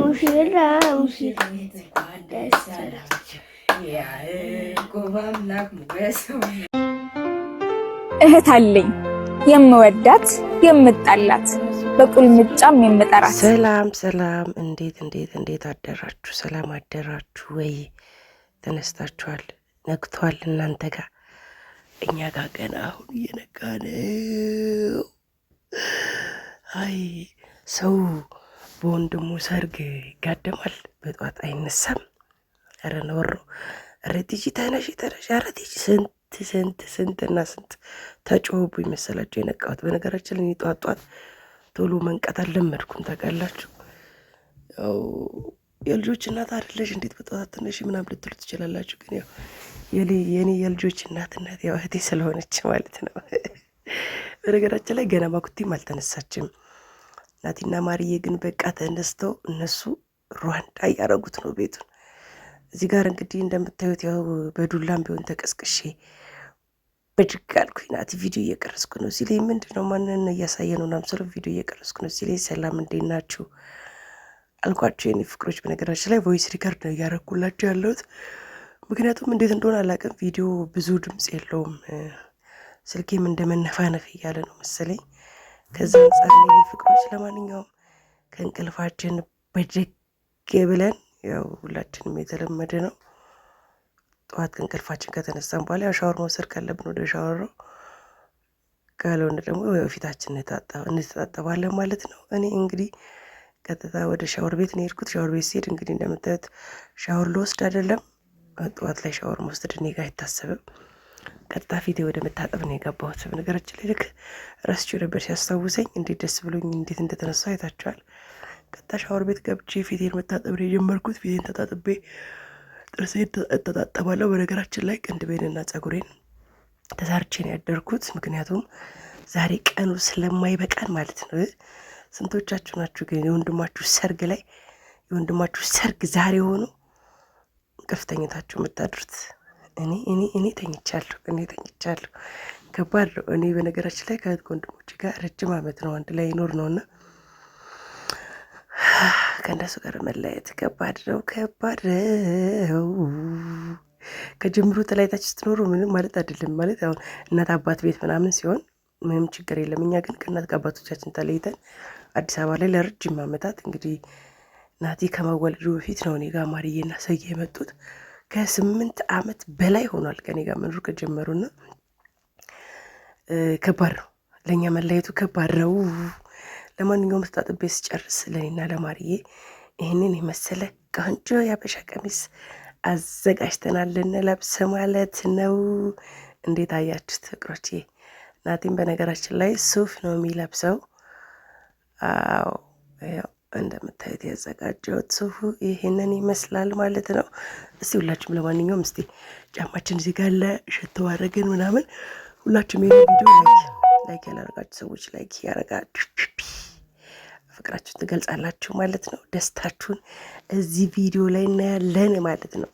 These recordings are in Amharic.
ሙሽራ ሙሽሪት እንኳን ደስ አላችሁ የያዕቆብ አምላክ ሞገስ። እህት አለኝ የምወዳት የምጣላት በቁልምጫም የምጠራት። ሰላም ሰላም፣ እንዴት አደራችሁ? ሰላም አደራችሁ ወይ? ተነስታችኋል? ነግቷል እናንተ ጋር? እኛ ጋር ገና አሁን እየነጋ ነው። አይ ሰው በወንድሙ ሰርግ ይጋደማል፣ በጧት አይነሳም። ኧረ ነውሮ! ኧረ ቲጂ ተነሽ፣ ኧረ ቲጂ! ስንትና ስንት ተጮህቡ ይመሰላችሁ የነቃሁት። በነገራችን ላይ ጧት ቶሎ መንቀት አልለመድኩም ታውቃላችሁ። ያው የልጆች እናት አይደለሽ እንዴት በጧት ትነሽ ምናምን ልትሉ ትችላላችሁ። ግን ያው የኔ የልጆች እናትነት ያው እህቴ ስለሆነች ማለት ነው። በነገራችን ላይ ገና ማኩቲም አልተነሳችም። ናቲና ማርዬ ግን በቃ ተነስተው እነሱ ሩዋንዳ እያረጉት ነው ቤቱን። እዚህ ጋር እንግዲህ እንደምታዩት ያው በዱላም ቢሆን ተቀስቅሼ በድግ አልኩኝ። ናቲ ቪዲዮ እየቀረስኩ ነው ሲለኝ ምንድን ነው ማንን እያሳየ ነው ምናምን ስለው ቪዲዮ እየቀረስኩ ነው ሲለኝ ሰላም እንዴት ናችሁ አልኳቸው የኔ ፍቅሮች። በነገራችን ላይ ቮይስ ሪከርድ ነው እያረኩላቸው ያለሁት፣ ምክንያቱም እንዴት እንደሆነ አላውቅም። ቪዲዮ ብዙ ድምፅ የለውም፣ ስልኬም እንደመነፋነፍ እያለ ነው መሰለኝ። ከዛ አንጻር የኔ ፍቅሮች ለማንኛውም ከእንቅልፋችን በደግ ብለን ያው ሁላችንም የተለመደ ነው ጠዋት ከእንቅልፋችን ከተነሳን በኋላ ያው ሻወር መውሰድ ካለብን ወደ ሻወር ነው፣ ካልሆነ ደግሞ ፊታችን እንተጣጠባለን ማለት ነው። እኔ እንግዲህ ቀጥታ ወደ ሻወር ቤት ነው የሄድኩት። ሻወር ቤት ሲሄድ እንግዲህ እንደምታዩት ሻወር ልወስድ አይደለም፣ ጠዋት ላይ ሻወር መውሰድ እኔ ጋር አይታሰብም። ቀጥታ ፊቴ ወደ መታጠብ ነው የገባሁት። በነገራችን ላይ ልክ ረስቼው ነበር ሲያስታውሰኝ፣ እንዴት ደስ ብሎኝ እንዴት እንደተነሳሁ አይታችኋል። ቀጥታ ሻወር ቤት ገብቼ ፊቴን መታጠብ ነው የጀመርኩት። ፊቴን ተጣጥቤ ጥርሴን እተጣጠባለሁ። በነገራችን ላይ ቅንድቤንና ጸጉሬን ተሰርቼ ነው ያደርኩት፣ ምክንያቱም ዛሬ ቀኑ ስለማይበቃን ማለት ነው። ስንቶቻችሁ ናችሁ ግን የወንድማችሁ ሰርግ ላይ የወንድማችሁ ሰርግ ዛሬ ሆኖ እንቅልፍ ተኝታችሁ የምታድሩት? እኔ ተኝቻለሁ። ከባድ ነው። እኔ በነገራችን ላይ ከእህት ወንድሞች ጋር ረጅም ዓመት ነው አንድ ላይ ይኖር ነውና ከእነሱ ጋር መለያየት ከባድ ነው። ከጅምሩ ተለያይታችሁ ስትኖሩ ምንም ማለት አይደለም። ማለት አሁን እናት አባት ቤት ምናምን ሲሆን ምንም ችግር የለም። እኛ ግን ከእናት ከአባቶቻችን ተለይተን አዲስ አበባ ላይ ለረጅም ዓመታት እንግዲህ ናቲ ከመወለዱ በፊት ነው እኔ ጋር ማርዬና ሰዬ የመጡት። ከ8 ዓመት በላይ ሆኗል ከኔ ጋር መኖር ከጀመሩና ከባድ ነው ለእኛ መለያየቱ ከባድ ነው። ለማንኛውም ተጣጥቤ ስጨርስ ለኔና ለማርዬ ይህንን የመሰለ ቆንጆ ያበሻ ቀሚስ አዘጋጅተናል ልንለብስ ማለት ነው። እንዴት አያችሁት ፍቅሮቼ? ናቲም በነገራችን ላይ ሱፍ ነው የሚለብሰው። አዎ ያው እንደምታዩት ያዘጋጀሁት ሱፉ ይሄንን ይመስላል ማለት ነው። እስቲ ሁላችሁም ለማንኛውም እስቲ ጫማችን እዚህ ጋር ለሽቶ አድርገን ምናምን ሁላችሁም ይሄን ቪዲዮ ላይክ ያላረጋችሁ ሰዎች ላይክ ያረጋችሁ ፍቅራችሁን ትገልጻላችሁ ማለት ነው። ደስታችሁን እዚህ ቪዲዮ ላይ እናያለን ማለት ነው።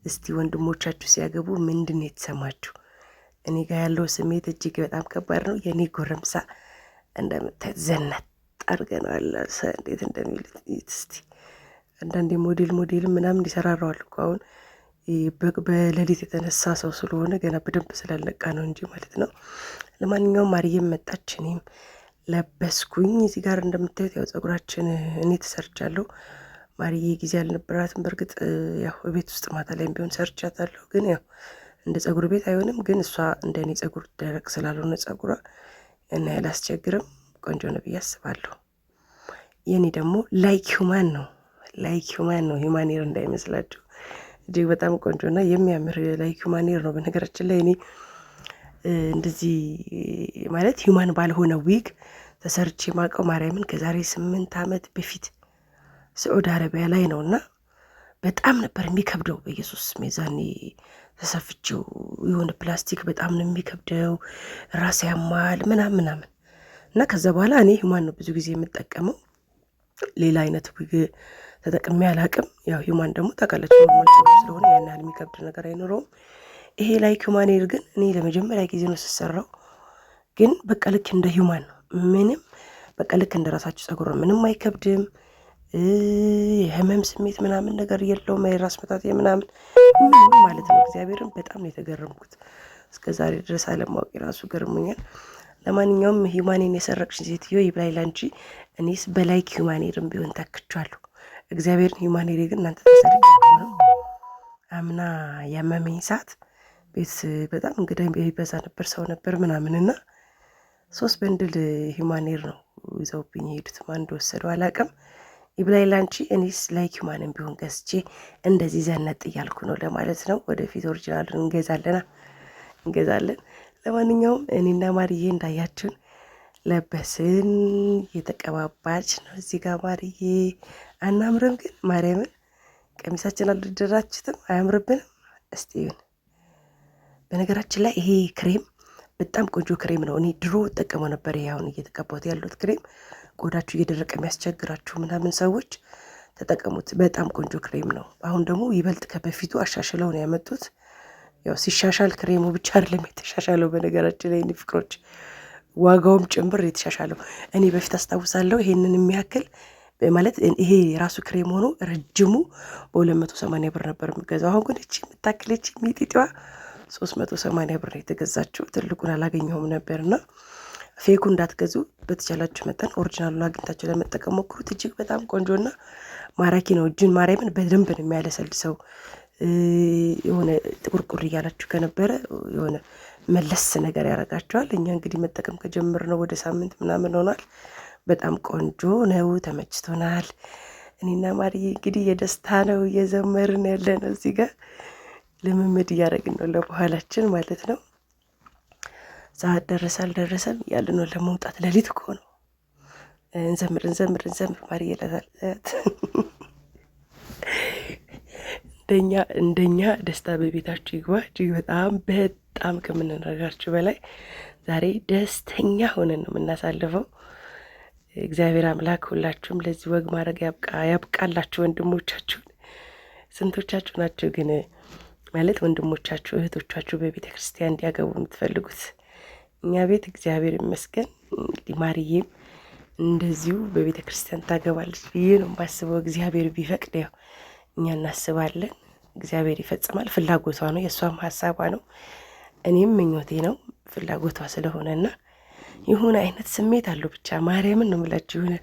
እስቲ ወንድሞቻችሁ ሲያገቡ ምንድን ነው የተሰማችሁ? እኔ ጋር ያለው ስሜት እጅግ በጣም ከባድ ነው። የኔ ጎረምሳ እንደምታዩት ዘነት አድርገናል። እንዴት እንደሚል እስቲ አንዳንዴ ሞዴልም ምናምን እንዲሰራራዋል እኮ አሁን በሌሊት የተነሳ ሰው ስለሆነ ገና በደንብ ስላልነቃ ነው እንጂ ማለት ነው። ለማንኛውም ማርዬም መጣች፣ እኔም ለበስኩኝ። እዚህ ጋር እንደምታዩት ያው ጸጉራችን እኔ ተሰርቻለሁ። ማርዬ ጊዜ አልነበራትም። በእርግጥ ያው ቤት ውስጥ ማታ ላይም ቢሆን ሰርቻታለሁ፣ ግን ያው እንደ ጸጉር ቤት አይሆንም። ግን እሷ እንደ እኔ ጸጉር ደረቅ ስላልሆነ ጸጉሯ እና ያላስቸግርም ቆንጆ ነው ብዬ አስባለሁ። የኔ ደግሞ ላይክ ሁማን ነው ሂውማን ሄር እንዳይመስላችሁ፣ እጅግ በጣም ቆንጆና የሚያምር ላይክ ሁማን ሄር ነው። በነገራችን ላይ እኔ እንደዚህ ማለት ሂውማን ባልሆነ ዊግ ተሰርቼ ማቀው ማርያምን ከዛሬ 8 ዓመት በፊት ሳዑዲ አረቢያ ላይ ነውና በጣም ነበር የሚከብደው። በኢየሱስ ሜዛኔ ተሰፍቼው የሆነ ፕላስቲክ በጣም ነው የሚከብደው፣ ራስ ያማል ምናምን እና ከዛ በኋላ እኔ ሂውማን ነው ብዙ ጊዜ የምጠቀመው። ሌላ አይነት ዊግ ተጠቅሜ አላቅም። ያው ሂውማን ደግሞ ታውቃላችሁ ኖርማል ስለሆነ ያን ያህል የሚከብድ ነገር አይኖረውም። ይሄ ላይክ ሁማን ሄር ግን እኔ ለመጀመሪያ ጊዜ ነው ስሰራው፣ ግን በቃ ልክ እንደ ሂውማን ነው። ምንም በቃ ልክ እንደ ራሳችሁ ጸጉር ነው፣ ምንም አይከብድም። ህመም ስሜት ምናምን ነገር የለውም። የራስ ምታት ምናምን ማለት ነው። እግዚአብሔርን በጣም ነው የተገረምኩት። እስከዛሬ ድረስ አለማወቅ ራሱ ገርሞኛል። ለማንኛውም ሂዩማኔን የሰረቅሽ ሴትዮ ይብላኝ ላንቺ። እኔስ በላይክ ሂዩማኔርን ቢሆን ታክቻለሁ። እግዚአብሔርን ሂዩማኔሪ ግን እናንተ ተሰረቅ ነው። አምና ያመመኝ ሰዓት ቤት በጣም እንግዳ ይበዛ ነበር፣ ሰው ነበር ምናምንና 3 በንድል ሂዩማኔር ነው ይዘውብኝ ሄዱት። ማን እንደወሰደው አላውቅም። ይብላኝ ላንቺ። እኔስ ላይክ ሂዩማንን ቢሆን ገዝቼ እንደዚህ ዘነጥ እያልኩ ነው ለማለት ነው። ወደፊት ኦሪጂናሉን እንገዛለን። ለማንኛውም እኔና ማርዬ እንዳያችሁን ለበስን፣ እየተቀባባች ነው እዚህ ጋር ማርዬ። አናምርም ግን ማርያምን ቀሚሳችን አልደራችሁትም? አያምርብንም? እስቲ ይሁን። በነገራችን ላይ ይሄ ክሬም በጣም ቆንጆ ክሬም ነው። እኔ ድሮ እጠቀመው ነበር። ይሄ አሁን እየተቀባሁት ያሉት ክሬም ቆዳችሁ እየደረቀ የሚያስቸግራችሁ ምናምን ሰዎች ተጠቀሙት። በጣም ቆንጆ ክሬም ነው። አሁን ደግሞ ይበልጥ ከበፊቱ አሻሽለው ነው ያመጡት። ያው ሲሻሻል ክሬሙ ብቻ አይደለም የተሻሻለው። በነገራችን ላይ ፍቅሮች ዋጋውም ጭምር የተሻሻለው። እኔ በፊት አስታውሳለሁ ይሄንን የሚያክል ማለት ይሄ ራሱ ክሬም ሆኖ ረጅሙ በ280 ብር ነበር የምገዛው። አሁን ግን እቺ የምታክለች ሚጢጢዋ 380 ብር የተገዛችው። ትልቁን አላገኘሁም ነበርና ፌኩ እንዳትገዙ በተቻላችሁ መጠን ኦሪጂናሉን አግኝታችሁ ለመጠቀም ሞክሩት። እጅግ በጣም ቆንጆና ማራኪ ነው። እጅን ማርያምን በደንብ ነው የሚያለሰልሰው። የሆነ ጥቁርቁር እያላችሁ ከነበረ የሆነ መለስ ነገር ያደርጋችኋል። እኛ እንግዲህ መጠቀም ከጀመርነው ወደ ሳምንት ምናምን ሆኗል። በጣም ቆንጆ ነው፣ ተመችቶናል። እኔና ማርዬ እንግዲህ የደስታ ነው እየዘመርን ያለ ነው። እዚህ ጋር ልምምድ እያደረግን ነው ለበኋላችን ማለት ነው። ሰዓት ደረሰ አልደረሰም እያልን ነው ለመውጣት። ሌሊት እኮ ነው። እንዘምር ማርዬ ይላታል። እንደኛ ደስታ በቤታችሁ ይግባ። እጅግ በጣም ከምንነግራችሁ በላይ ዛሬ ደስተኛ ሆነን ነው የምናሳልፈው። እግዚአብሔር አምላክ ሁላችሁም ለዚህ ወግ ማድረግ ያብቃላችሁ። ወንድሞቻችሁን ስንቶቻችሁ ናቸው ግን ማለት ወንድሞቻችሁ እህቶቻችሁ በቤተ ክርስቲያን እንዲያገቡ የምትፈልጉት? እኛ ቤት እግዚአብሔር ይመስገን እንግዲህ ማርዬም እንደዚሁ በቤተ ክርስቲያን ታገባለች ብዬ ነው የማስበው። እግዚአብሔር ቢፈቅድ ያው እኛ እናስባለን፣ እግዚአብሔር ይፈጽማል። ፍላጎቷ ነው፣ የእሷም ሀሳቧ ነው፣ እኔም ምኞቴ ነው ፍላጎቷ ስለሆነና ይሁን አይነት ስሜት አለው። ብቻ ማርያምን ነው የምላችሁ። ይሁን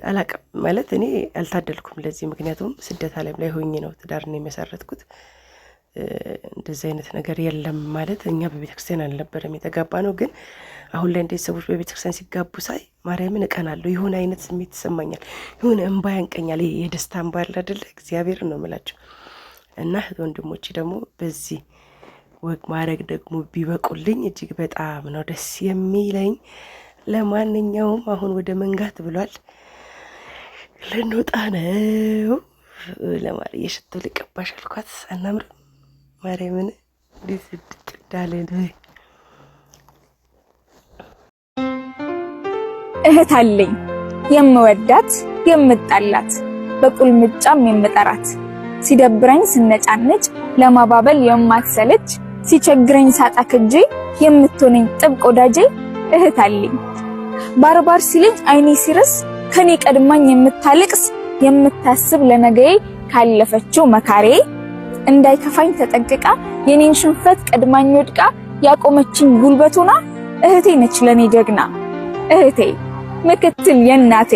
አላቅም ማለት እኔ አልታደልኩም ለዚህ። ምክንያቱም ስደት ዓለም ላይ ሆኜ ነው ትዳርን የመሰረትኩት። እንደዚህ አይነት ነገር የለም ማለት እኛ በቤተክርስቲያን አልነበረም የተጋባ ነው። ግን አሁን ላይ እንደ ሰዎች በቤተክርስቲያን ሲጋቡ ሳይ ማርያምን እቀናለሁ። ይሁን አይነት ስሜት ይሰማኛል። ይሁን እንባ ያንቀኛል። የደስታ እንባ አለ አይደለ? እግዚአብሔር ነው የምላችሁ። እና ወንድሞቼ ደግሞ በዚህ ወግ ማድረግ ደግሞ ቢበቁልኝ እጅግ በጣም ነው ደስ የሚለኝ። ለማንኛውም አሁን ወደ መንጋት ብሏል፣ ልንወጣ ነው። ለማርዬ ሽቶ ልቀባሽ አልኳት። አናምር ማርያምን እንዴት እንዳለን እህት አለኝ የምወዳት የምጣላት በቁልምጫም የምጠራት ሲደብረኝ ስነጫነጭ ለማባበል የማትሰለች ሲቸግረኝ ሳጣ ከጄ የምትሆነኝ ጥብቅ ወዳጄ እህት አለኝ። ባርባር ሲለኝ አይኔ ሲረስ ከኔ ቀድማኝ የምታለቅስ የምታስብ ለነገዬ ካለፈችው መካሬ እንዳይከፋኝ ተጠንቅቃ የኔን ሽንፈት ቀድማኝ ወድቃ ያቆመችኝ ጉልበቱና እህቴ ነች ለኔ ጀግና እህቴ ምክትል የናቴ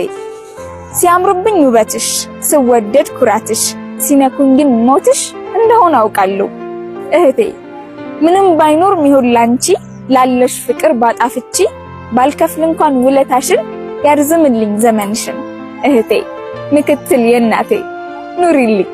ሲያምርብኝ ውበትሽ ስወደድ ኩራትሽ ሲነኩኝ ግን ሞትሽ እንደሆነ አውቃለሁ እህቴ ምንም ባይኖር ሚሆን ላንቺ ላለሽ ፍቅር ባጣፍቺ ባልከፍል እንኳን ውለታሽን ያርዝምልኝ ዘመንሽን እህቴ ምክትል የናቴ ኑሪልኝ።